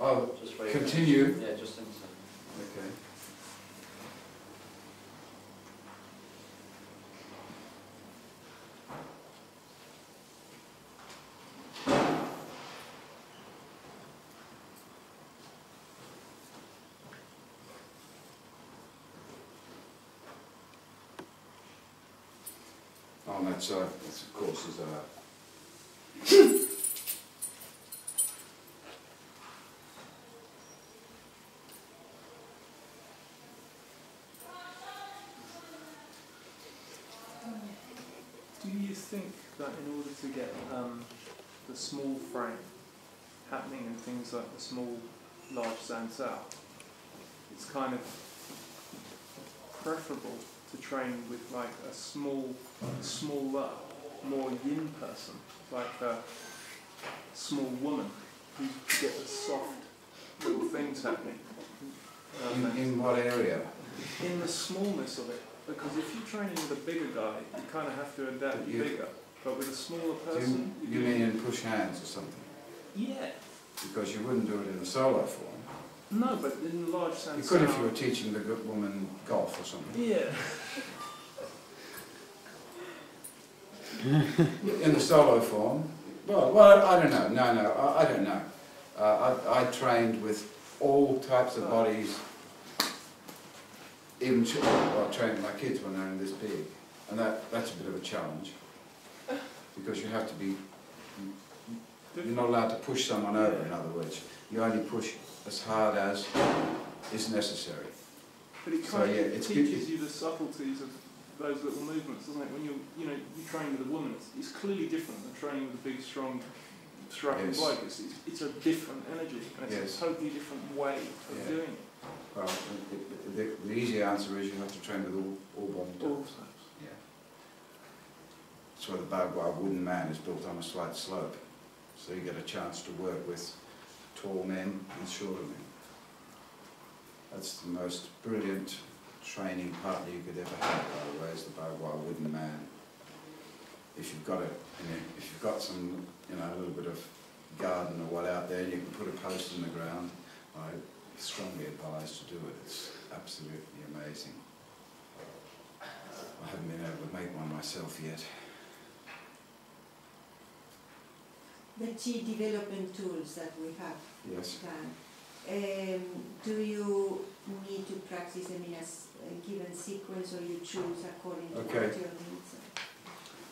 Oh, Just wait. continue. Yeah, just in a second. Okay. On that side, that's of course is Do you think that in order to get the small frame happening in things like the small, large Sansao, it's kind of preferable to train with like a smaller, more yin person, like a small woman, who get the soft little things happening? in what area? In the smallness of it. Because if you're training with a bigger guy, you kind of have to adapt bigger. But with a smaller person... You mean in push hands or something? Yeah. Because you wouldn't do it in the solo form. No, but in large sense... You could if you were teaching the good woman golf or something. Yeah. In the solo form, well, I don't know. No, I don't know. I trained with all types of bodies. Even I trained my kids when they're this big, and that's a bit of a challenge because you have to be. You're not allowed to push someone over. In other words, you only push as hard as is necessary. But it kind of teaches you the subtleties of those little movements, doesn't it? When you train with a woman, it's clearly different than training with a big, strong, striking bloke. It's a different energy, and it's a totally different way of doing it. Well, the easy answer is you have to train with all body types. Yeah. That's why the Bagua wooden man is built on a slight slope, so you get a chance to work with tall men and shorter men. That's the most brilliant training partner you could ever have, by the way, is the Bagua wooden man. If you've got if you've got some, a little bit of garden or what out there, you can put a post in the ground. I strongly advise to do it. It's absolutely amazing. I haven't been able to make one myself yet. The chi development tools that we have done, do you need to practice them in a given sequence, or you choose according to what your needs are?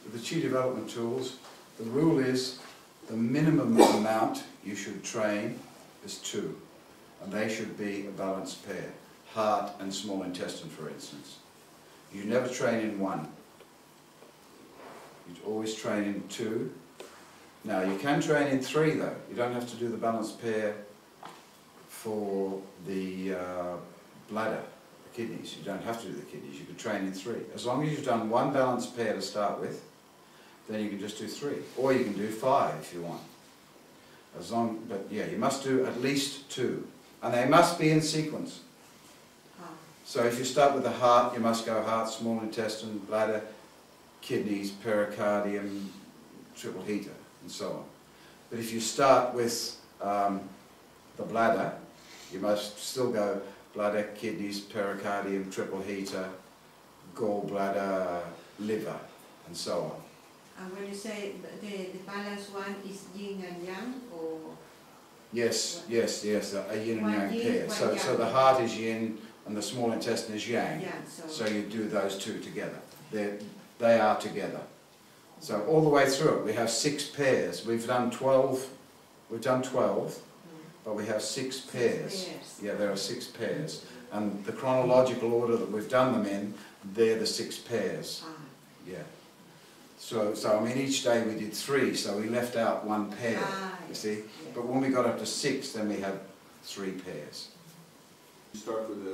With the chi development tools, the rule is the minimum amount you should train is 2. And they should be a balanced pair, heart and small intestine, for instance. You never train in 1. You'd always train in 2. Now, you can train in 3, though. You don't have to do the balanced pair for the bladder, the kidneys. You don't have to do the kidneys. You could train in 3. As long as you've done 1 balanced pair to start with, then you can just do 3. Or you can do 5 if you want. But yeah, you must do at least 2. And they must be in sequence. So if you start with the heart, you must go heart, small intestine, bladder, kidneys, pericardium, triple heater, and so on. But if you start with the bladder, you must still go bladder, kidneys, pericardium, triple heater, gallbladder, liver, and so on. And when you say the balanced one is yin and yang, or? Yes, a yin and yang pair. So the heart is yin and the small intestine is yang. So you do those 2 together. They are together. So all the way through it, we have 6 pairs. We've done 12. But we have 6 pairs. Yeah, there are 6 pairs. And the chronological order that we've done them in, they're the 6 pairs. Yeah. So I mean, each day we did 3, so we left out 1 pair, you see. But when we got up to 6, then we had 3 pairs. You start with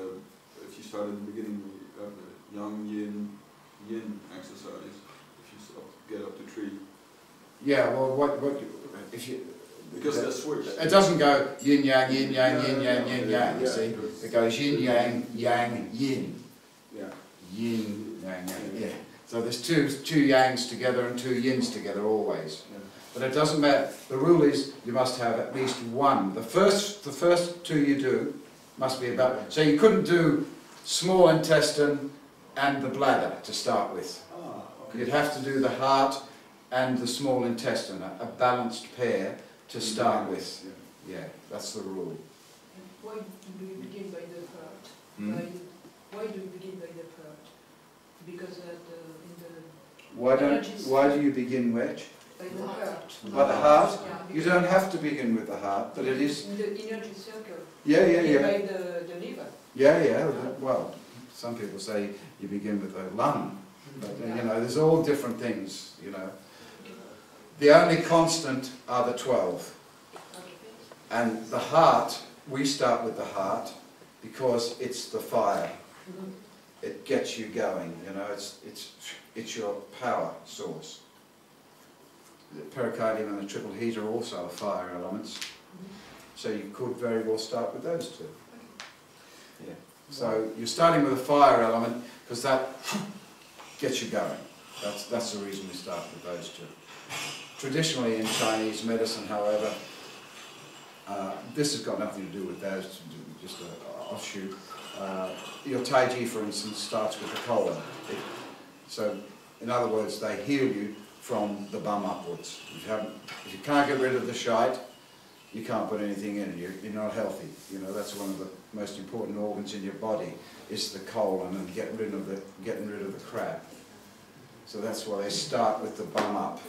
if you start at the beginning of the yang, yin exercise, if you get up to 3. Yeah, well, if you... Because that's switch. It doesn't go yin yang, yin yang, yin yang, yin yang, you see. It goes yin yang, yang, yin. Yeah. Yin, yang, yang, yeah. So there's two yangs together and 2 yins together always. Yeah. But it doesn't matter. The rule is you must have at least one. The first two you do must be about. So you couldn't do small intestine and the bladder to start with. Okay. You'd have to do the heart and the small intestine, a balanced pair to start with. Yeah, that's the rule. And why do you begin by the heart? Hmm? Why do you begin by the heart? Because in the Why do you begin which? by the heart. By the heart? Yeah, You don't have to begin with the heart, but it is. in the energy circle. Yeah. By the liver. Yeah. Well, some people say you begin with the lung, but you know, there's all different things. You know, the only constant are the 12, and the heart. We start with the heart because it's the fire. It gets you going. You know, it's your power source. The pericardium and the triple heat are also fire elements, so you could very well start with those two. Yeah. So you're starting with a fire element because that gets you going. That's the reason we start with those two. Traditionally in Chinese medicine, however, this has got nothing to do with those, just an offshoot. Your Tai Chi, for instance, starts with the colon. So, in other words, they heal you from the bum upwards. If you can't get rid of the shite, you can't put anything in. You're not healthy. You know, that's one of the most important organs in your body, is the colon, and getting rid of the crap. So that's why they start with the bum up.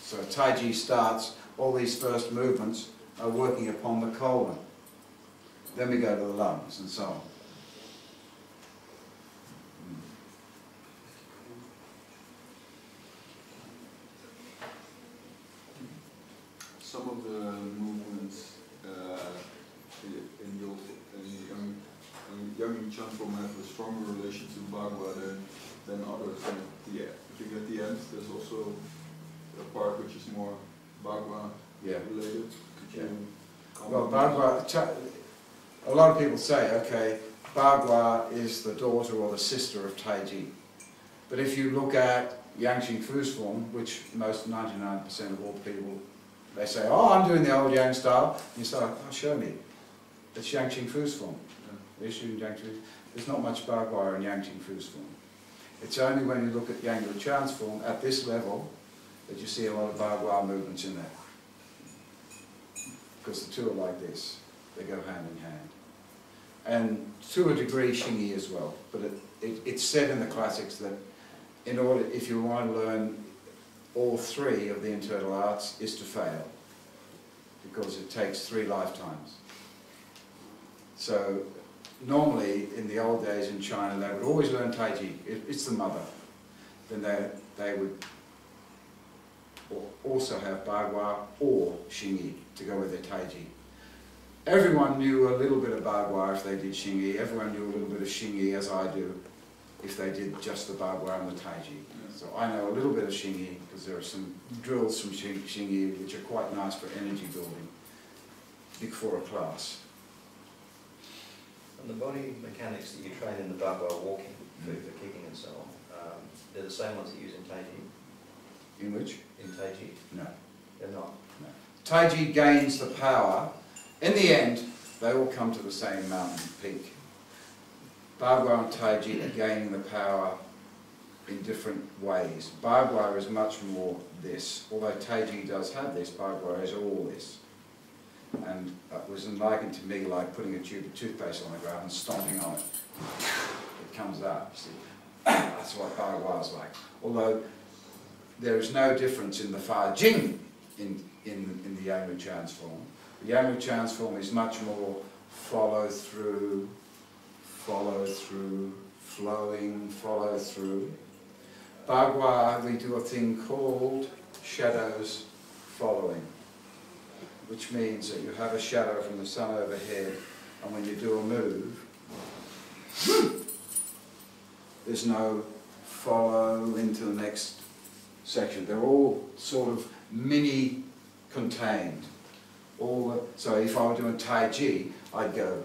So Tai Chi starts, all these first movements are working upon the colon. Then we go to the lungs and so on. Some of the movements in Yang Chan form have a stronger relation to Bagua than others. And I think at the end there's also a part which is more Bagua related. Could you Well, Bagua, a lot of people say, okay, Bagua is the daughter or the sister of Tai Chi. But if you look at Yang Qing Fu's form, which most 99% of all people, they say, oh, I'm doing the old Yang style. And you say, oh, show me. It's Yang Qing Fu's form. There's not much Bagua in Yang Qing Fu's form. It's only when you look at Yang Yu Chan's form at this level that you see a lot of Bagua movements in there. Because the two are like this. They go hand in hand. And to a degree, Xingyi as well. But it's said in the classics that in order, if you want to learn all three of the internal arts, is to fail. Because it takes 3 lifetimes. So normally, in the old days in China, they would always learn Tai Chi. It's the mother. Then they would also have Bagua or Xingyi to go with their Tai Chi. Everyone knew a little bit of Bagua if they did Xingyi. Everyone knew a little bit of Xingyi, as I do, if they did just the Bagua and the Tai Chi. So I know a little bit of Xingyi because there are some drills from Xingyi which are quite nice for energy building before a class. And the body mechanics that you train in the Bagua walking, for kicking and so on, they're the same ones that you use in Tai Chi? In which? In Tai Chi? No. They're not? No. Tai Chi gains the power. In the end, they all come to the same mountain peak. Bagua and Tai Chi are gaining the power in different ways. Bagua is much more this. Although Tai Chi does have this, Bagua is all this. And it was likened to me like putting a tube of toothpaste on the ground and stomping on it. It comes out, you see. That's what Bagua is like. Although there is no difference in the Fa Jing in the Yang Wu Chan's form. The Yang Wu Chan's form is much more follow through, flowing, follow through. Bagua, we do a thing called shadows following, which means that you have a shadow from the sun overhead, and when you do a move, there's no follow into the next section. They're all sort of mini-contained. So if I were doing Tai Chi, I'd go